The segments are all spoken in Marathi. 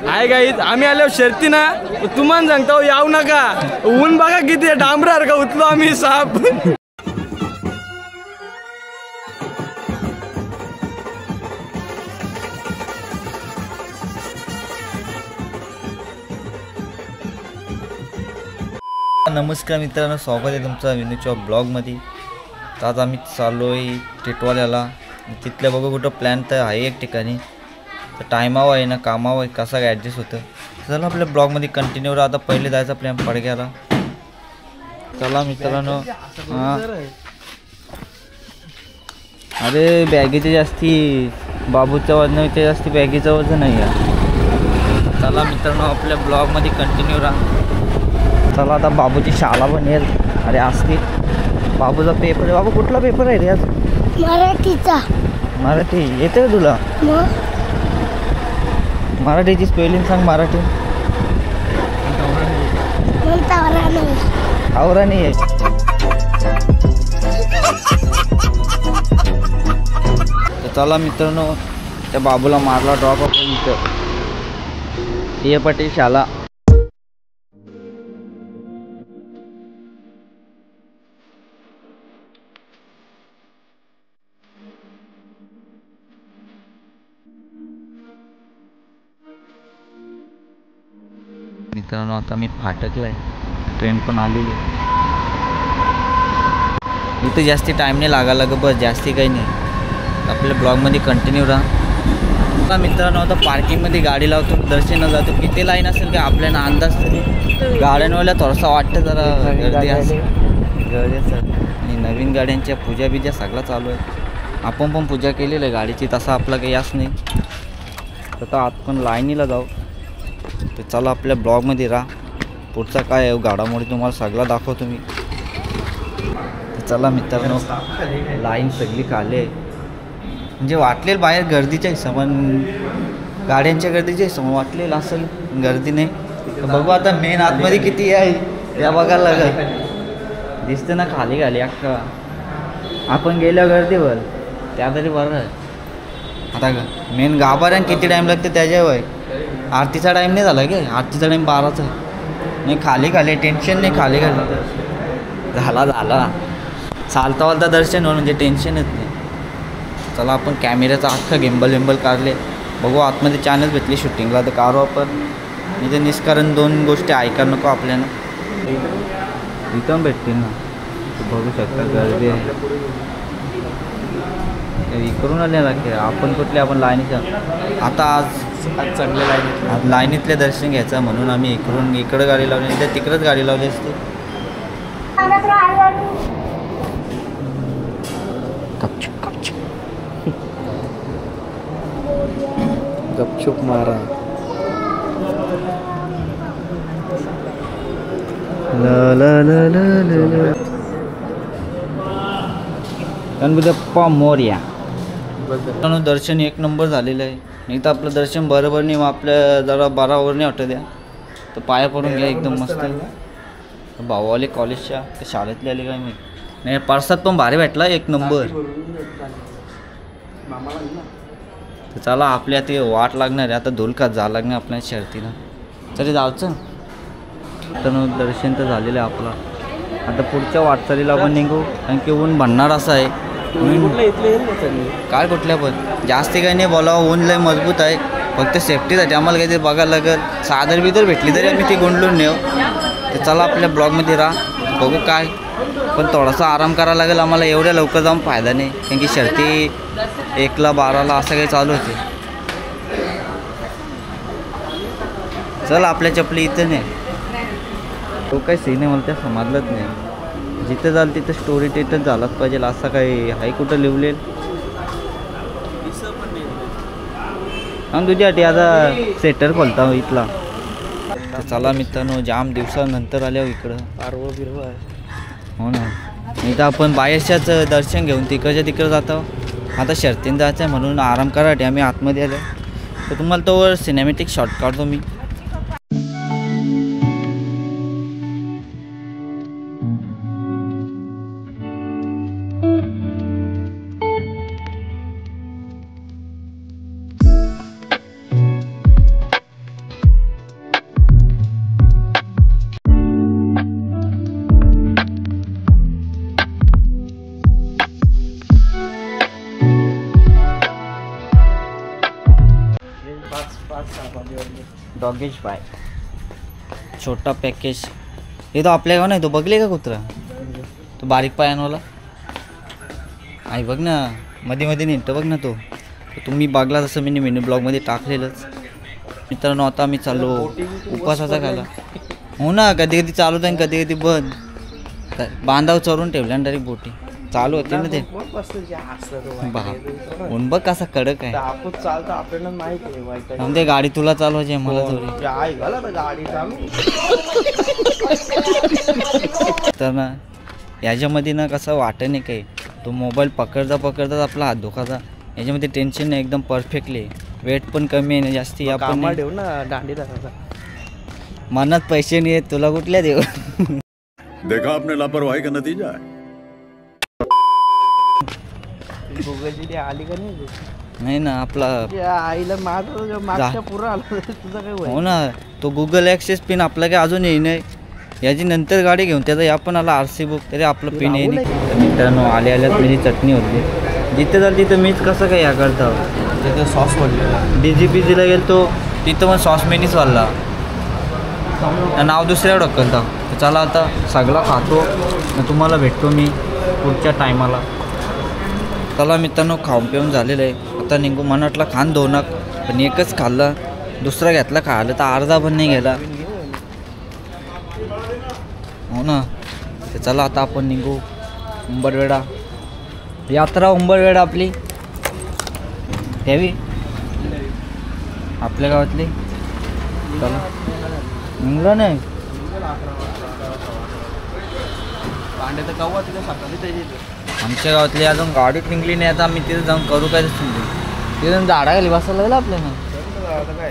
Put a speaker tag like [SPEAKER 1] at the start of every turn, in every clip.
[SPEAKER 1] आहे गाईज आम्ही आलो शर्ती ना तुम्हाला सांगतो याव नका ऊन बघा किती डांबरार का उचलो आम्ही साप.
[SPEAKER 2] नमस्कार मित्रांनो, स्वागत आहे तुमचं विनूच्या ब्लॉगमध्ये. तर आज आम्ही चाललो आहे टिटवाल्याला. तिथल्या बघू कुठं प्लॅन तर आहे एक ठिकाणी, तर टायमावर आहे ना कामावर आहे कसा काय ॲडजस्ट होतं. चला आपल्या ब्लॉगमध्ये कंटिन्यू राहा. आता पहिले जायचा प्लॅन पडग्याला. चला मित्रांनो. हां अरे बॅगेचे जास्ती बाबूच्या वजनापेक्षा जास्ती बॅगेचं वजन आहे. चला मित्रांनो आपल्या ब्लॉगमध्ये कंटिन्यू राहा. चला आता बाबूची शाळा पण येईल. अरे असते बाबूचा पेपर आहे. बाबू कुठला पेपर आहे रे आज?
[SPEAKER 3] मराठीचा.
[SPEAKER 2] मराठी येते का तुला? मराठीची स्पेलिंग सांग. मराठी आवराणी आहे. तर चला मित्रांनो त्या बाबूला मारला ड्रॉप आपण इथं ये पटेल शाळा. मित्रांनो आता मी फाटकला आहे. ट्रेन पण आलेली आहे. इथं जास्ती टाईम नाही लागायला ग, बस जास्ती काही नाही. आपल्या ब्लॉगमध्ये कंटिन्यू राहा. आता मित्रांनो आता पार्किंगमध्ये गाडी लावतो, दर्शनाला जातो. किती लाईन असेल का आपल्याला अंदाज तरी गाड्यांवाल्या थोडंसं वाटतं जरा गर्दी असेल. गर्दी असेल आणि नवीन गाड्यांच्या पूजा बिजा सगळं चालू आहे. आपण पण पूजा केलेलं आहे गाडीची, तसा आपला काही यास नाही. तर आत पण लाईनीला जाऊ. तर चला आपल्या ब्लॉगमध्ये राहा. पुढचा काय आहे घडामोडी तुम्हाला सगळं दाखवतो मी. तर चला मित्रांनो लाईन सगळी खाली आहे. म्हणजे वाटलेलं बाहेर गर्दीच्या हिशोबान गाड्यांच्या गर्दीच्या हिशोबान वाटलेलं असेल गर्दी नाही. तर बघू आता मेन आतमध्ये किती आहे या बघायला लागेल. दिसतं ना खाली खाली अख्खा. आपण गेल्या गर्दीवर त्या तरी बरं आहे. आता मेन गाभाऱ्यान किती टाईम लागते त्याच्यावर. आरतीचा टाईम नाही झाला की आरतीचा टाईम 12चा आहे. नाही खाली खाली टेन्शन नाही. खाली खाली झाला चालता वालता दर्शन हो म्हणजे टेन्शनच नाही. चला आपण कॅमेऱ्याचा अख्खा गिंबल काढले. बघू आतमध्ये चॅनल भेटली शूटिंगला तर काढू आपण. म्हणजे निष्कारण दोन गोष्टी ऐका नको आपल्याला. इथं भेटतील ना बघू शकता. गर्दी इकडून आले ना की आपण कुठले आपण लाईनीच्या आता आज चांगल्या लाईनीतले दर्शन घ्यायचं म्हणून आम्ही इकडं गाडी लावली नाही तर तिकडंच गाडी लावली असते.
[SPEAKER 1] गपचूप मारा.
[SPEAKER 2] गणपती मोरया. दर्शन एक नंबर झालेलं आहे. नाही तर आपलं दर्शन बरोबर नाही. मग आपल्या जरा बारावर नाही वाटत द्या तर पाया पडून घ्या एकदम मस्त. भाऊ आले कॉलेजच्या तर शाळेतले आले काय मी नाही. पार्सात पण भारी भेटला एक नंबर. तर चला आपल्या ते वाट लागणार आहे. आता धुलकात जावं लागणार आपल्या शर्तीला. तरी जायचं तर दर्शन तर झालेलं आहे आपला. आता पुढच्या वाटचालीला आपण निघू. कारण की ऊन भन्नाट असं आहे. काय कुठल्या पण जास्ती काही नाही बोलावं. ऊन लय मजबूत आहे. फक्त सेफ्टीसाठी आम्हाला काहीतरी बघायला लागेल. सादर बिदर भेटली तरी आम्ही ती गुंडलून नेऊ. तर चला आपल्या ब्लॉगमध्ये राहा. बघू काय पण थोडासा आराम करायला लागेल आम्हाला. एवढ्या लवकर जाऊन फायदा नाही कारण की शर्ती 1ला 12ला असं काही चालू होते. चल आपल्या चपली इथं नाही. तो काही सीन आहे मला त्या समजलंच नाही. जिथं जाल तिथं स्टोरी टेटच झालाच पाहिजे असं काही आहे कुठं लिवलेल. आणि तुझ्यासाठी आता सेटर खोलता इथला. चला मित्रांनो जाम दिवसानंतर आल्या इकडं पारवं बिरवं आहे. हो ना. नाही तर आपण बाहेरच्याच दर्शन घेऊन तिकडं जातो. आता शर्तीन जायचं आहे म्हणून आराम करायसाठी आम्ही आतमध्ये आलो. तर तुम्हाला तो सिनेमॅटिक शॉट काढतो मी. डॉगेश बाय छोटा पॅकेज. हे तो आपल्या गाव नाही, तो बघले का कुत्रा, तो बारीक पायांवाला आई बघ ना, मध्ये मध्ये निघतो बघ ना तो. तुम्ही बघला तसं मी मेनू ब्लॉगमध्ये टाकलेलंच. मित्रांनो आता आम्ही चाललो उपवासाचा खायला. हो ना, कधी कधी चालवत आहे कधी कधी बंद. बांधाव चढून ठेवल्या आणि डायरेक्ट बोटी चालू होती ना ते. ऊन बघ कसा कडक आहे. ते गाडी तुला चालवायची मला थोडी. तर ना याच्यामध्ये ना कसं वाटत नाही काही. तो मोबाईल पकडता पकडताच आपला हात दुखाचा. याच्यामध्ये टेन्शन नाही, एकदम परफेक्टली. वेट पण कमी आहे ना जास्ती. आपण
[SPEAKER 1] ठेवू ना दांडी दाखवता.
[SPEAKER 2] मनात पैसे नाही आहेत तुला कुठल्या देऊ.
[SPEAKER 3] देखा आपने लापरवाही का नतीजा है.
[SPEAKER 1] गुगलची आली का नाही
[SPEAKER 2] नाही ना आपला
[SPEAKER 1] आईला मागच्या पुरा आला तुझा काय.
[SPEAKER 2] हो ना, तो गुगल ॲक्सेस पिन आपला काय अजून येई नाही. याची नंतर गाडी घेऊन त्याचा या पण आला RC बुक, तरी आपलं पिन येईल. मित्रांनो आले आल्यात माझी चटणी होती. जिथे जाल तिथं मीच कसं काय या करता.
[SPEAKER 1] तिथं सॉस वाढलेला.
[SPEAKER 2] DGPGला गेलो तो तिथं पण सॉस मेनीच वाढला. नाव दुसऱ्यावर ढकलता. चला आता सगळा खातो, तुम्हाला भेटतो मी पुढच्या टायमाला. चला मित्रांनो खाऊन पिऊन झालेलं आहे. आता निघू. मला वाटलं खान दोनाक, पण एकच खाल्ला. दुसरा घेतला खायला तर अर्धा पण नाही गेला. हो ना, तर चला आता आपण निघू. उंबरवेढा यात्रा, उंबरवेढा आपली यावी आपल्या गावातली. चला निघलं नाही आमच्या गावातली अजून गाडीत निघली नाही. आता आम्ही तिथे जाऊन करू काय तिथे जाऊन झाडा खाली बसायला लागलं आपल्याला.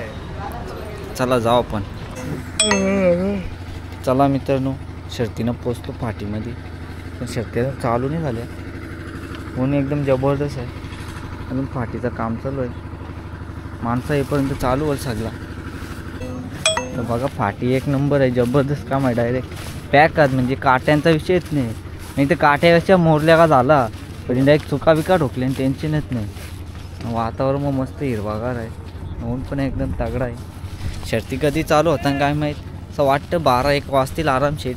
[SPEAKER 2] चला जाऊ आपण. चला मित्रांनो शर्तीनं पोचतो फाटीमध्ये. पण शर्ती चालू नाही झाल्या. ऊन एकदम जबरदस्त आहे. अजून फाटीचं काम चालू आहे. माणसं येईपर्यंत चालू होईल सगळा. तर बघा फाटी एक नंबर आहे, जबरदस्त काम आहे. डायरेक्ट पॅक आहात म्हणजे काट्यांचा विषयच नाही. नाही तर काट्यापेक्षा मोरल्या का झाला पण डायरेक्ट चुका बिका ठोकले आणि टेन्शनच नाही. वातावरण मग मस्त हिरवागार आहे. ऊन पण एकदम तगडा आहे. शर्ती कधी चालू होता काय माहीत. असं वाटतं 12-1 वाजतील आरामशीर.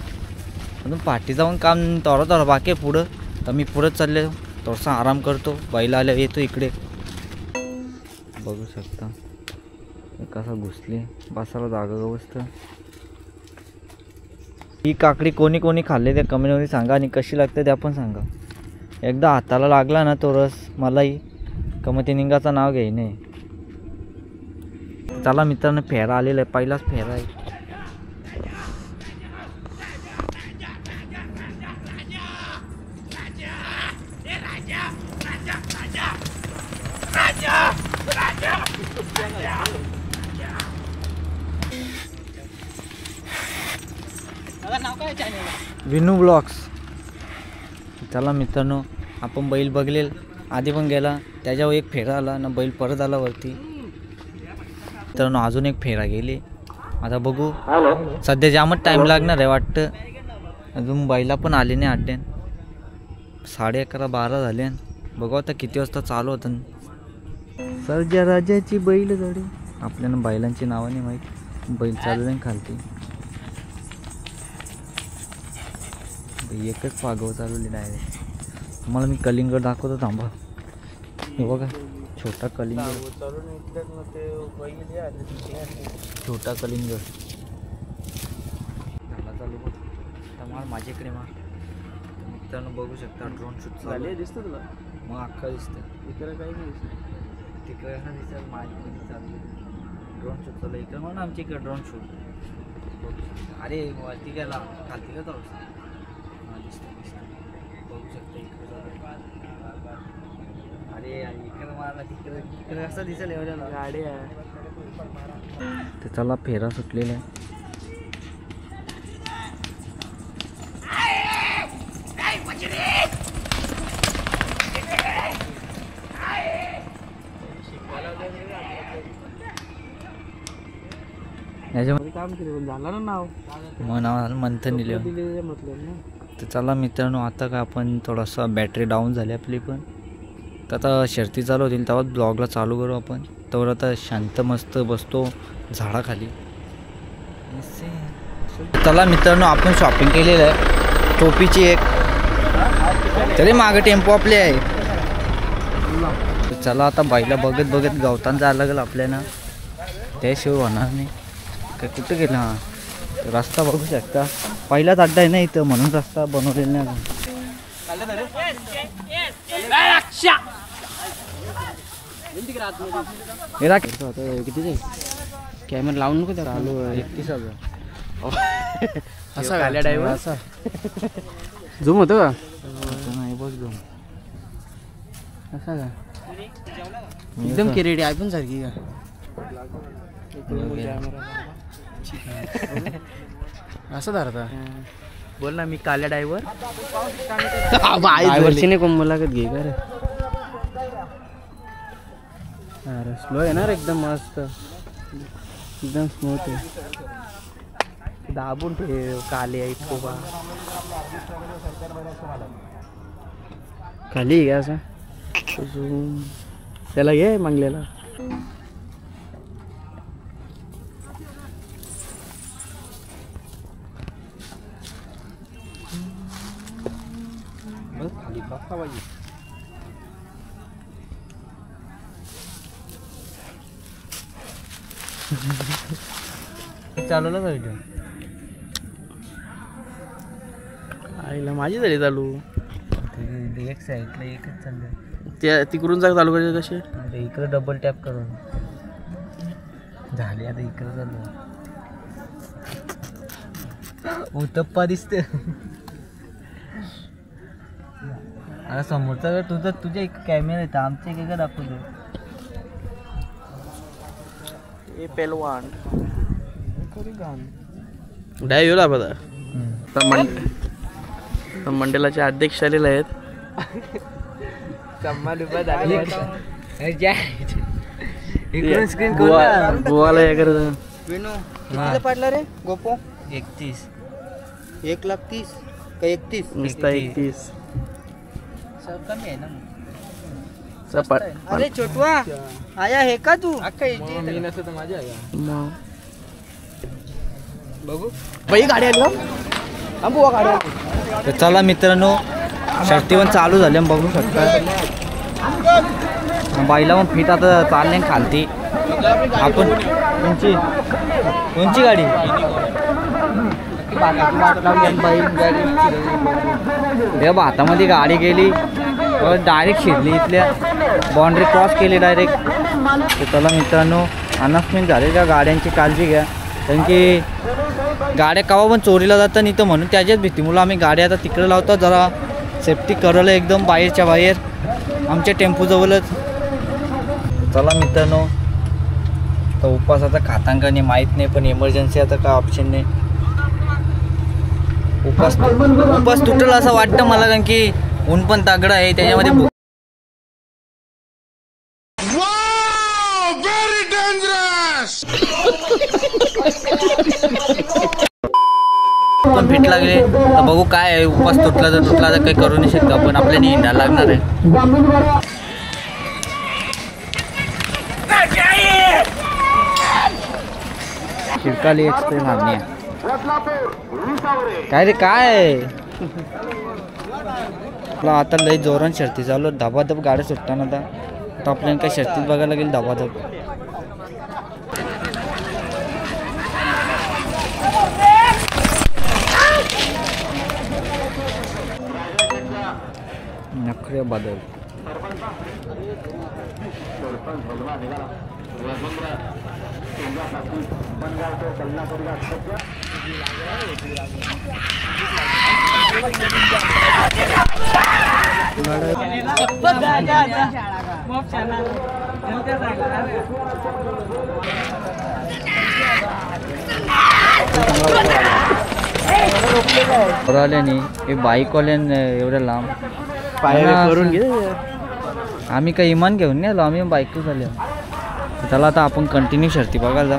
[SPEAKER 2] अजून पाठी जाऊन काम थोडं बाकी आहे पुढं. तर मी पुढं चालले थोडासा आराम करतो. बैल आल्या येतो इकडे. बघू शकता कसा घुसली बसायला जागा व्यवस्था. ही काकडी कोणी कोणी खाल्ले त्या कमेंटमध्ये सांगा आणि कशी लागते ते आपण सांगा. एकदा हाताला लागला ना तो रस मलाही कमते निंगाचं नाव घ्याय नाही. चला मित्रांनो फेरा आलेला आहे, पहिलाच फेरा आहे. विनू ब्लॉग्स. चला मित्रांनो आपण बैल बघलेल आधी पण गेला, त्याच्यावर एक फेरा आला ना बैल परत आला वरती. मित्रांनो अजून एक फेरा गेली. आता बघू सध्या जामच टाईम लागणार आहे वाटतं. अजून बैला पण आले नाही अड्ड्यान. 11:30-12 झाले. बघू आता किती वाजता चालू होतं. सर्जा राजाची बैल गाडी. आपल्याला बैलांची नावं नाही माहीत. बैल चालू नाही खालती. एकच पागव चालवली डायरेक्ट. तुम्हाला मी कलिंगड दाखवतो थांबा. हे बघा छोटा कलिंगड. छोटा कलिंगड झाला चालू बघ. तर माझ्याकडे मार. मित्रांनो बघू शकता ड्रोन शूट झाले. दिसतं तुला मग अख्खा दिसतं. इकडे काही नाही दिसत. तिकडे हा दिसत माझ्याकडे चालू ड्रोन शूट चालू. इकडे म्हणून आमच्या इकडे ड्रोन शूट. अरे वरती गेला खालती का थोडंसं. बघू शकता इकडे. अरे इकडे मारला तिकडे. इकडे कसं दिसेल एवढ्या गाडी आहे. तर चला फेरा सुटलेला आहे. याच्यामध्ये
[SPEAKER 1] काम केलं झालं ना नाव.
[SPEAKER 2] मग नाव मंथन दिले. तर चला मित्रांनो आता का आपण थोडासा बॅटरी डाऊन झाली आपली पण. तर आता शर्ती चालू होतील तेव्हा ब्लॉगला चालू करू आपण. तोवर आता शांत मस्त बसतो झाडाखाली. चला मित्रांनो, आपण शॉपिंग केलेलं आहे टोपीची एक, तरी मागं टेम्पो आपले आहे. चला आता बाईला बघत बघत गवतान जायला लागेल आपल्याला, त्याशिवाय होणार नाही. काय कुठं गेलं? हां, रस्ता बघू शकता, पहिलाच अड्डा आहे ना इथं, म्हणून रस्ता बनवलेला नाही अजून.
[SPEAKER 1] किती कॅमेरा लावून नको त्या चालू 31,000 असा गाड्या ड्रायव्हर असा झूम होतं का?
[SPEAKER 2] नाही बघ झूम
[SPEAKER 1] असा का एकदम किरेडी आयफोन सारखी का? असं धरता बोल ना, मी काल्या ड्रायव्हर ड्रायव्हरची कोण मुलाखत घे का रे? अरे स्लो आहे ना रे, एकदम मस्त, एकदम स्मूथ आहे. दाबून ठेव काले ऐकतो बा खाली घ्या असं त्याला घे मागलेला. खाली बघा पाहिजे. चालवलं पाहिजे आईला माझी झाली चालू.
[SPEAKER 2] एक साईडला एकच चाललं,
[SPEAKER 1] त्या तिकडून जा चालू करायचं कसे?
[SPEAKER 2] इकडं डबल टॅप करून झाले. आता इकडं चालू उतप्पा दिसते. आता समोरचा तुझ्या एक कॅमेरा येतं, आमच्या एक का दाखवतो.
[SPEAKER 1] ए पेलवान डायव्हर आपला मंडळाचे अध्यक्ष आलेले आहेत. गोवाला हे करत
[SPEAKER 2] पडला रे गोपो 31 1,30,000 का 31
[SPEAKER 1] नुसता 31
[SPEAKER 2] कमी आहे ना.
[SPEAKER 1] अरे
[SPEAKER 2] छोटवा आया हे का तू?
[SPEAKER 1] मी नसतं तर माझ्या
[SPEAKER 2] बघू
[SPEAKER 1] बाई गाडी आली ना बुवा गाडी.
[SPEAKER 2] तर चला मित्रांनो, शर्ती पण चालू झाले बघू शकता. बाईला पण फिट आता चालले खालती. आपण कोणची गाडी भातामध्ये गाडी गेली डायरेक्ट शिरली, इथल्या बाउंड्री क्रॉस केली डायरेक्ट. तर चला मित्रांनो, अनाउन्समेंट झाली का गाड्यांची काळजी घ्या, कारण की गाड्या केव्हा पण चोरीला जातात नाही, तर म्हणून त्याच्याच भीतीमुळं आम्ही गाड्या आता तिकडे लावतो, जरा सेफ्टी करवलं एकदम बाहेरच्या बाहेर आमच्या टेम्पोजवळच. चला मित्रांनो, तर उपवास आता खातांका नाही माहीत नाही, पण इमर्जन्सी आता काय ऑप्शन नाही. उपवास तुटेल असं वाटतं मला, कारण की ऊन पण तागडं आहे, त्याच्यामध्ये पण फिट लागले. तर बघू काय आहे, उपवास तुटला तर काही करू नाही शकतो आपण, आपल्याला हिंडायला लागणार आहे. शिरकाली एक्सप्रेस मागणी आहे. काय रे काय आपला आता लई जोरान शर्ती चालू, धबाधब गाड्या सुटताना. आता आपल्याला काय शर्तीत बघायला लागेल धबाधब. नखरे बदल आल्याने हे बाईकवाल्यान एवढ्या लांब
[SPEAKER 1] करून घे.
[SPEAKER 2] आम्ही काही इमान घेऊन नाही आलो, आम्ही बाईक झाले. चला आता आपण कंटिन्यू शर्ती बघायला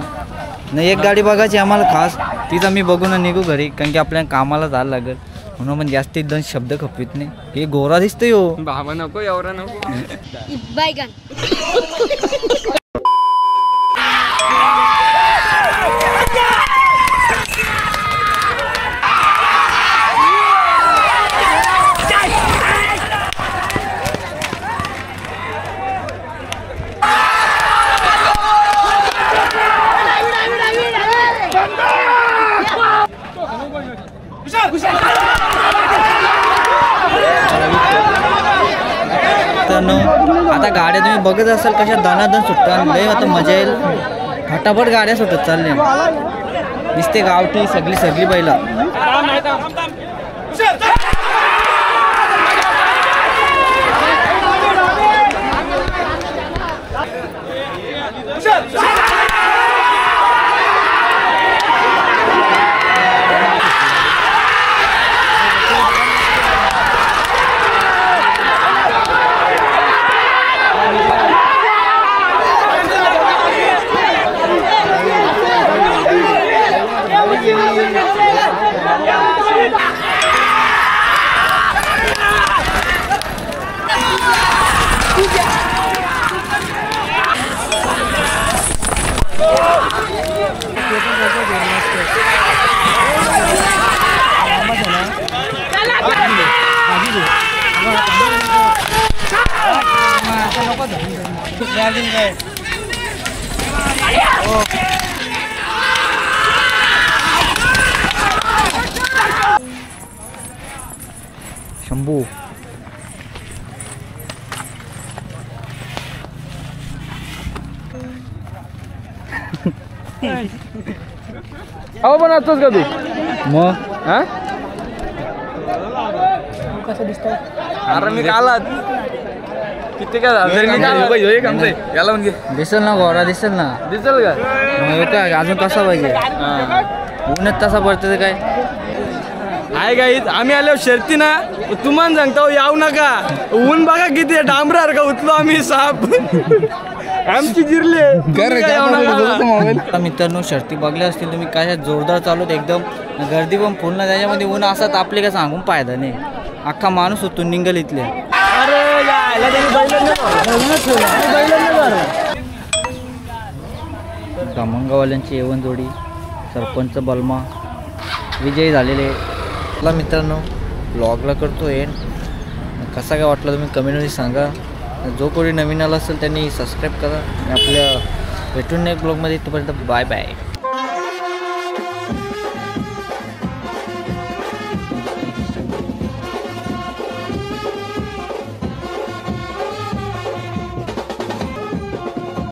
[SPEAKER 2] नाही. एक गाडी बघायची आम्हाला खास, तीच आम्ही बघून निघू घरी, कारण की आपल्याला कामाला जायला लागेल, म्हणून पण जास्तीत दोन शब्द खपवित नाही. हे गोरा दिसतोय हो
[SPEAKER 1] बाबा नको एवढा नको.
[SPEAKER 2] आता गाड्या तुम्ही बघत असाल कशा दनादन सुटतात. लय आता मजा येईल. फटाफट गाड्या सुटत चालल्या. नुसते गावठी सगळी बैला. शंभू
[SPEAKER 1] अहो पण आतोच का तू
[SPEAKER 2] मग
[SPEAKER 1] हा कसं दिसतंय? अरे मी कालात किती काय याला म्हणजे
[SPEAKER 2] दिसेल ना गोरा दिसेल ना.
[SPEAKER 1] दिसेल का
[SPEAKER 2] मग काय अजून कसा पाहिजे. ऊनच तसा पडतं ते काय
[SPEAKER 1] आहे गाई. आम्ही आल्यावर शर्ती ना तुम्हाला सांगता यावू नका. ऊन बघा किती डांबरार का उचलो आम्ही साप आमची जिरले.
[SPEAKER 2] मित्रांनो शर्ती बघल्या असतील तुम्ही काय जोरदार चालू एकदम गर्दी पण पूर्ण. त्याच्यामध्ये ऊन असा तापले का सांगून फायदा नाही. अख्खा माणूस होतो निंगल इथले. खमंगवाल्यांची येवन जोडी सरपंच बलमा विजयी झालेले. आपला मित्रांनो ब्लॉगला करतो एंड. कसा काय वाटला तुम्ही कमेंटमध्ये सांगा. जो कोणी नवीन आला असेल त्यांनी सबस्क्राईब करा. आपल्या भेटून एक ब्लॉगमध्ये. तोपर्यंत बाय बाय.